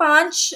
5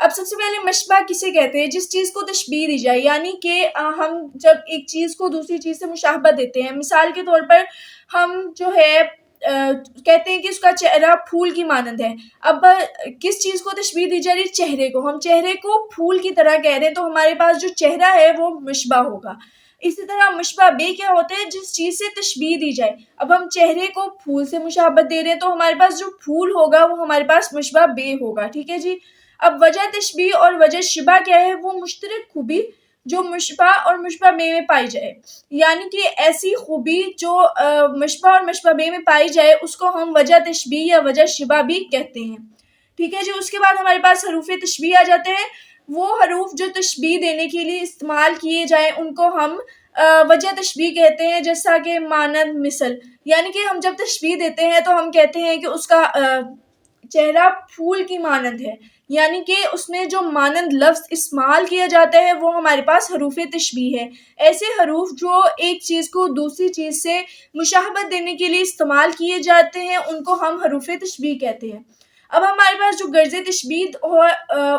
اب سب سے پہلے مشبہ کسے کہتے ہیں؟ جس چیز کو تشبیہ دی جائے، یعنی کہ ہم جب ایک چیز کو دوسری چیز سے مشابہت دیتے ہیں، مثال کے طور پر ہم جو ہے کہتے ہیں کہ اس کا چہرہ پھول کی مانند ہے. اب کس چیز کو تشبیہ دی جا رہی ہے؟ چہرے کو. ہم چہرے کو پھول کی طرح کہہ رہے ہیں، تو ہمارے پاس جو چہرہ ہے وہ مشبہ ہوگا. اسی طرح مشبہ بے کیا ہوتا ہے؟ جس چیز سے تشبیہ دی جائے. اب ہم چہرے کو پھول سے مشابہت دے رہے ہیں، تو ہمارے پاس جو پھول ہوگا وہ ہمارے پاس مشبہ بے ہوگا. ٹھیک ہے جی. اب وجہ تشبیہ اور وجہ شبہ کیا ہے؟ وہ مشترک خوبی جو مشبہ اور مشبہ بے میں پائی جائے، یعنی کہ ایسی خوبی جو مشبہ اور مشبہ بے میں پائی جائے اس کو ہم وجہ تشبیہ یا وجہ شبہ بھی کہتے ہیں. ٹھیک ہے جی. اس کے بعد ہمارے پاس حروف تشبیہ آ جاتے ہیں. وہ حروف جو تشبیہ دینے کے لیے استعمال کیے جائیں ان کو ہم وجہ تشبیہ کہتے ہیں، جیسا کہ مانند، مثل. یعنی کہ ہم جب تشبیہ دیتے ہیں تو ہم کہتے ہیں کہ اس کا چہرہ پھول کی مانند ہے، یعنی کہ اس میں جو مانند لفظ استعمال کیا جاتا ہے وہ ہمارے پاس حروف تشبیہ ہے. ایسے حروف جو ایک چیز کو دوسری چیز سے مشابہت دینے کے لیے استعمال کیے جاتے ہیں ان کو ہم حروف تشبیہ کہتے ہیں. اب ہمارے پاس جو غرض تشبیہ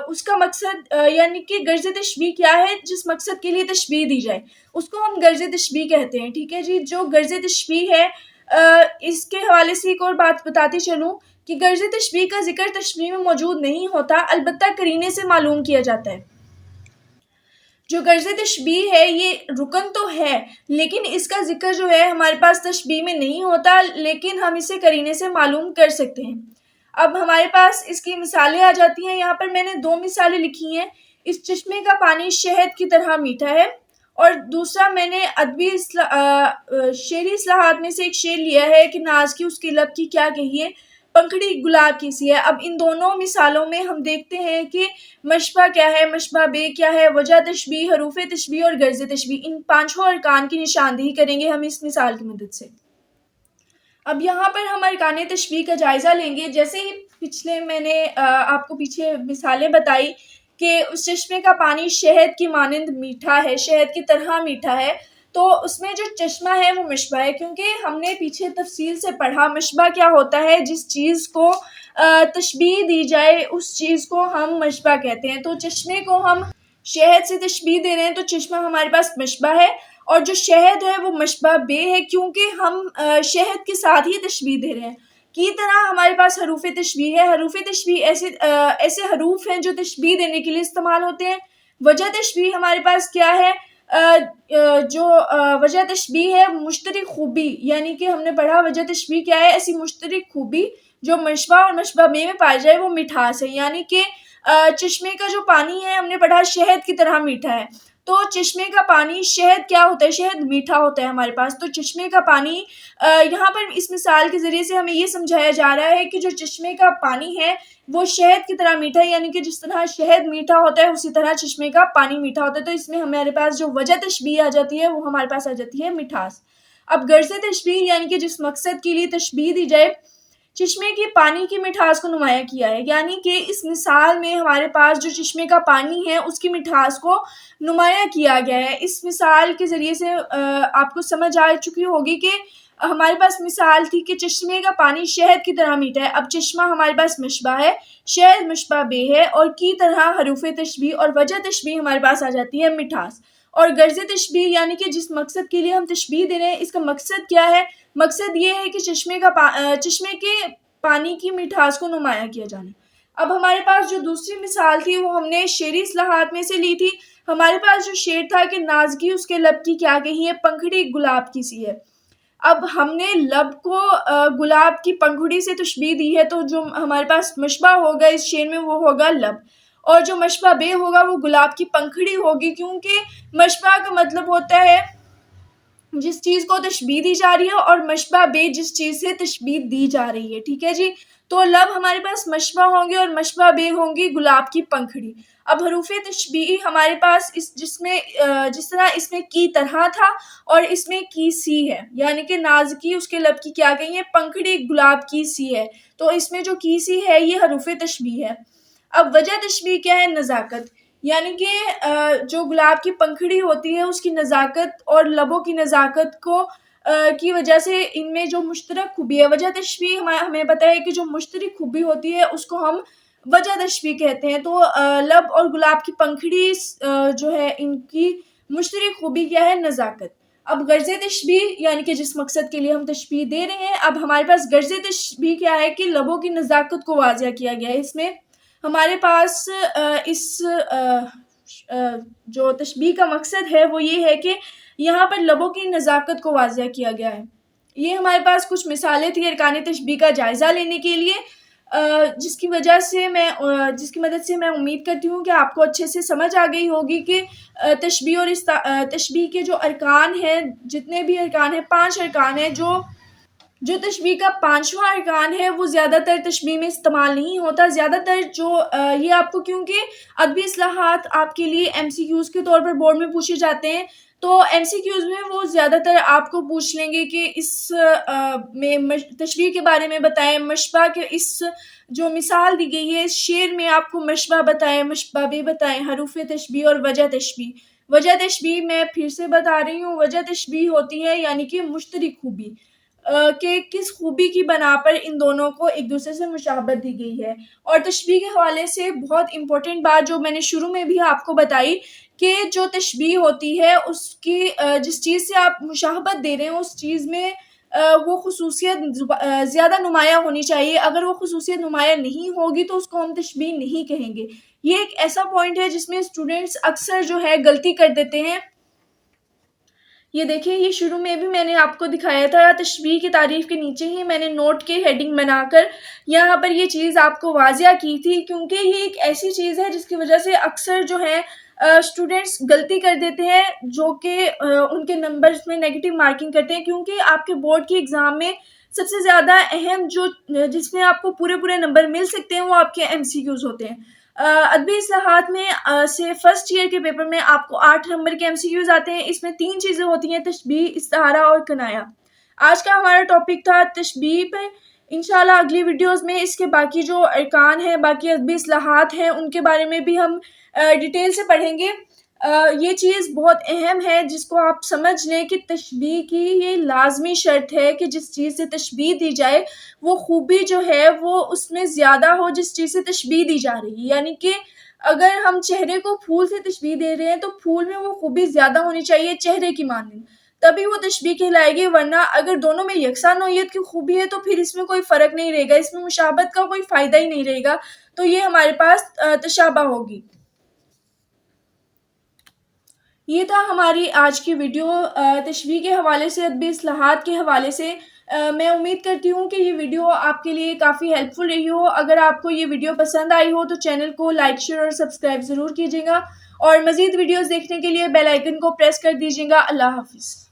اس کا مقصد، یعنی کہ غرض تشبیہ کیا ہے؟ جس مقصد کے لیے تشبیہ دی جائے اس کو ہم غرض تشبیہ کہتے ہیں. ٹھیک ہے جی. جو غرض تشبیہ ہے اس کے حوالے سے ایک اور بات بتاتی چلوں کہ غرض تشبیہ کا ذکر تشبیہ میں موجود نہیں ہوتا، البتہ قرینے سے معلوم کیا جاتا ہے. جو غرض تشبیہ ہے یہ رکن تو ہے، لیکن اس کا ذکر جو ہے ہمارے پاس تشبیہ میں نہیں ہوتا، لیکن ہم اسے قرینے سے معلوم کر سکتے ہیں. اب ہمارے پاس اس کی مثالیں آ جاتی ہیں. یہاں پر میں نے 2 مثالیں لکھی ہیں. اس چشمے کا پانی شہد کی طرح میٹھا ہے، اور دوسرا میں نے ادبی شعری اصطلاحات میں سے ایک شعر لیا ہے کہ ناز کی اس کے لب کی کیا کہیے، پنکھڑی گلاب کی سی ہے. اب ان دونوں مثالوں میں ہم دیکھتے ہیں کہ مشبہ کیا ہے، مشبہ بے کیا ہے، وجہ تشبیہ، حروف تشبیہ اور غرض تشبیہ. ان 5 ارکان کی نشاندہی کریں گے ہم اس مثال کی مدد سے. اب یہاں پر ہم ارکان تشبیہ کا جائزہ لیں گے. جیسے ہی پچھلے میں نے آپ کو پیچھے مثالیں بتائی کہ اس چشمے کا پانی شہد کی مانند میٹھا ہے، شہد کی طرح میٹھا ہے، تو اس میں جو چشمہ ہے وہ مشبہ ہے، کیونکہ ہم نے پیچھے تفصیل سے پڑھا مشبہ کیا ہوتا ہے. جس چیز کو تشبیہ دی جائے اس چیز کو ہم مشبہ کہتے ہیں. تو چشمے کو ہم شہد سے تشبیہ دے رہے ہیں تو چشمہ ہمارے پاس مشبہ ہے، اور جو شہد ہے وہ مشبہ بے ہے، کیونکہ ہم شہد کے ساتھ ہی تشبیہ دے رہے ہیں. کی طرح ہمارے پاس حروف تشبیہ ہے. حروف تشبیہ ایسے حروف ہیں جو تشبیہ دینے کے لیے استعمال ہوتے ہیں. وجہ تشبیہ ہمارے پاس کیا ہے؟ جو وجہ تشبیہ ہے مشترک خوبی، یعنی کہ ہم نے پڑھا وجہ تشبیہ کیا ہے؟ ایسی مشترک خوبی جو مشبہ اور مشبہ بے میں پائی جائے وہ مٹھاس ہے. یعنی کہ چشمے کا جو پانی ہے ہم نے پڑھا شہد کی طرح میٹھا ہے، تو چشمے کا پانی شہد کیا ہوتا ہے؟ شہد میٹھا ہوتا ہے ہمارے پاس. تو چشمے کا پانی یہاں پر اس مثال کے ذریعے سے ہمیں یہ سمجھایا جا رہا ہے کہ جو چشمے کا پانی ہے وہ شہد کی طرح میٹھا ہے، یعنی کہ جس طرح شہد میٹھا ہوتا ہے اسی طرح چشمے کا پانی میٹھا ہوتا ہے. تو اس میں ہمارے پاس جو وجہ تشبیہ آ جاتی ہے وہ ہمارے پاس آ جاتی ہے مٹھاس. اب غرض تشبیہ یعنی کہ جس مقصد کے لیے تشبیہ دی جائے، چشمے کی پانی کی مٹھاس کو نمایاں کیا ہے. یعنی کہ اس مثال میں ہمارے پاس جو چشمے کا پانی ہے اس کی مٹھاس کو نمایاں کیا گیا ہے. اس مثال کے ذریعے سے آپ کو سمجھ آ چکی ہوگی کہ ہمارے پاس مثال تھی کہ چشمے کا پانی شہد کی طرح میٹھا ہے. اب چشمہ ہمارے پاس مشبہ ہے، شہد مشبہ بے ہے، اور کی طرح حروف تشبیہ اور وجہ تشبیہ ہمارے پاس آ جاتی ہے مٹھاس. اور غرض تشبیہ یعنی کہ جس مقصد کے لیے ہم تشبیہ دے رہے ہیں اس کا مقصد کیا ہے؟ مقصد یہ ہے کہ چشمے کے پانی کی مٹھاس کو نمایاں کیا جانا. اب ہمارے پاس جو دوسری مثال تھی وہ ہم نے شعری اصطلاحات میں سے لی تھی. ہمارے پاس جو شعر تھا کہ نازکی اس کے لب کی کیا کہی ہے، پنکھڑی گلاب کی سی ہے. اب ہم نے لب کو گلاب کی پنکھڑی سے تشبیہ دی ہے، تو جو ہمارے پاس مشبہ ہوگا اس شعر میں وہ ہوگا لب، اور جو مشبہ بے ہوگا وہ گلاب کی پنکھڑی ہوگی، کیونکہ مشبہ کا مطلب ہوتا ہے جس چیز کو تشبیہ دی جا رہی ہے، اور مشبہ بے جس چیز سے تشبیہ دی جا رہی ہے. ٹھیک ہے جی. تو لب ہمارے پاس مشبہ ہوں گے اور مشبہ بے ہوں گی گلاب کی پنکھڑی. اب حروف تشبیہ ہمارے پاس جس طرح اس میں کی طرح تھا اور اس میں کی سی ہے، یعنی کہ نازکی اس کے لب کی کیا کہیں ہے، پنکھڑی گلاب کی سی ہے. تو اس میں جو کی سی ہے یہ حروف تشبیہ ہے. اب وجہ تشبیہ کیا ہے؟ نزاکت، یعنی کہ جو گلاب کی پنکھڑی ہوتی ہے اس کی نزاکت اور لبوں کی نزاکت کی وجہ سے ان میں جو مشترک خوبی ہے. وجہ تشبیہ ہمیں بتایا کہ جو مشترک خوبی ہوتی ہے اس کو ہم وجہ تشبیہ کہتے ہیں۔ تو لب اور گلاب کی پنکھڑی جو ہے ان کی مشترک خوبی کیا ہے؟ نزاکت۔ اب غرض تشبیہ یعنی کہ جس مقصد کے لیے ہم تشبیہ دے رہے ہیں، اب ہمارے پاس غرض تشبیہ کیا ہے کہ لبوں کی نزاکت کو واضح کیا گیا ہے۔ اس میں ہمارے پاس اس جو تشبیہ کا مقصد ہے وہ یہ ہے کہ یہاں پر لبوں کی نزاکت کو واضح کیا گیا ہے۔ یہ ہمارے پاس کچھ مثالیں تھیں ارکان تشبیہ کا جائزہ لینے کے لیے، جس کی مدد سے میں امید کرتی ہوں کہ آپ کو اچھے سے سمجھ آ گئی ہوگی کہ تشبیہ اور تشبیہ کے جو ارکان ہیں، جتنے بھی ارکان ہیں، 5 ارکان ہیں، جو تشبیہ کا 5واں ارکان ہے وہ زیادہ تر تشبیہ میں استعمال نہیں ہوتا۔ زیادہ تر جو یہ آپ کو، کیونکہ ادبی اصطلاحات آپ کے لیے ایم سی کیوز کے طور پر بورڈ میں پوچھے جاتے ہیں، تو ایم سی کیوز میں وہ زیادہ تر آپ کو پوچھ لیں گے کہ اس میں تشبیہ کے بارے میں بتائیں، مشبہ کے اس جو مثال دی گئی ہے اس شعر میں آپ کو مشبہ بتائیں، مشبہ بھی بتائیں، حروف تشبیہ اور وجہ تشبیہ۔ وجہ تشبیہ میں پھر سے بتا رہی ہوں، وجہ تشبیہ ہوتی ہے یعنی کہ مشترک خوبی، کہ کس خوبی کی بنا پر ان دونوں کو ایک دوسرے سے مشابہت دی گئی ہے۔ اور تشبیہ کے حوالے سے بہت امپورٹنٹ بات جو میں نے شروع میں بھی آپ کو بتائی کہ جو تشبیہ ہوتی ہے اس کی جس چیز سے آپ مشابہت دے رہے ہیں اس چیز میں وہ خصوصیت زیادہ نمایاں ہونی چاہیے۔ اگر وہ خصوصیت نمایاں نہیں ہوگی تو اس کو ہم تشبیہ نہیں کہیں گے۔ یہ ایک ایسا پوائنٹ ہے جس میں اسٹوڈنٹس اکثر جو ہے غلطی کر دیتے ہیں۔ یہ دیکھیں، یہ شروع میں بھی میں نے آپ کو دکھایا تھا، تشبیہ کی تعریف کے نیچے ہی میں نے نوٹ کے ہیڈنگ بنا کر یہاں پر یہ چیز آپ کو واضح کی تھی، کیونکہ یہ ایک ایسی چیز ہے جس کی وجہ سے اکثر جو ہے اسٹوڈنٹس غلطی کر دیتے ہیں، جو کہ ان کے نمبرز میں نیگیٹو مارکنگ کرتے ہیں، کیونکہ آپ کے بورڈ کی ایگزام میں سب سے زیادہ اہم جس میں آپ کو پورے نمبر مل سکتے ہیں وہ آپ کے ایم سی کیوز ہوتے ہیں۔ ادبی اصطلاحات میں سے فرسٹ ایئر کے پیپر میں آپ کو 8 نمبر کے ایم سی کیوز آتے ہیں۔ اس میں 3 چیزیں ہوتی ہیں، تشبیہ، استعارہ اور کنایہ۔ آج کا ہمارا ٹاپک تھا تشبیہ پہ۔ انشاءاللہ اگلی ویڈیوز میں اس کے باقی جو ارکان ہیں، باقی ادبی اصطلاحات ہیں، ان کے بارے میں بھی ہم ڈیٹیل سے پڑھیں گے۔ یہ چیز بہت اہم ہے جس کو آپ سمجھ لیں کہ تشبیہ کی یہ لازمی شرط ہے کہ جس چیز سے تشبیہ دی جائے وہ خوبی جو ہے وہ اس میں زیادہ ہو جس چیز سے تشبیہ دی جا رہی ہے۔ یعنی کہ اگر ہم چہرے کو پھول سے تشبیہ دے رہے ہیں تو پھول میں وہ خوبی زیادہ ہونی چاہیے چہرے کی مانند، تبھی وہ تشبیہ کہلائے گی، ورنہ اگر دونوں میں یکساں نوعیت کی خوبی ہے تو پھر اس میں کوئی فرق نہیں رہے گا، اس میں مشابہت کا کوئی فائدہ ہی نہیں رہے گا، تو یہ ہمارے پاس تشابہ ہوگی۔ یہ تھا ہماری آج کی ویڈیو تشبیہ کے حوالے سے، ادبی اصطلاحات کے حوالے سے۔ میں امید کرتی ہوں کہ یہ ویڈیو آپ کے لیے کافی ہیلپ فل رہی ہو۔ اگر آپ کو یہ ویڈیو پسند آئی ہو تو چینل کو لائک، شیئر اور سبسکرائب ضرور کیجیے گا، اور مزید ویڈیوز دیکھنے کے لیے بیل آئیکن کو پریس کر دیجیے گا۔ اللہ حافظ۔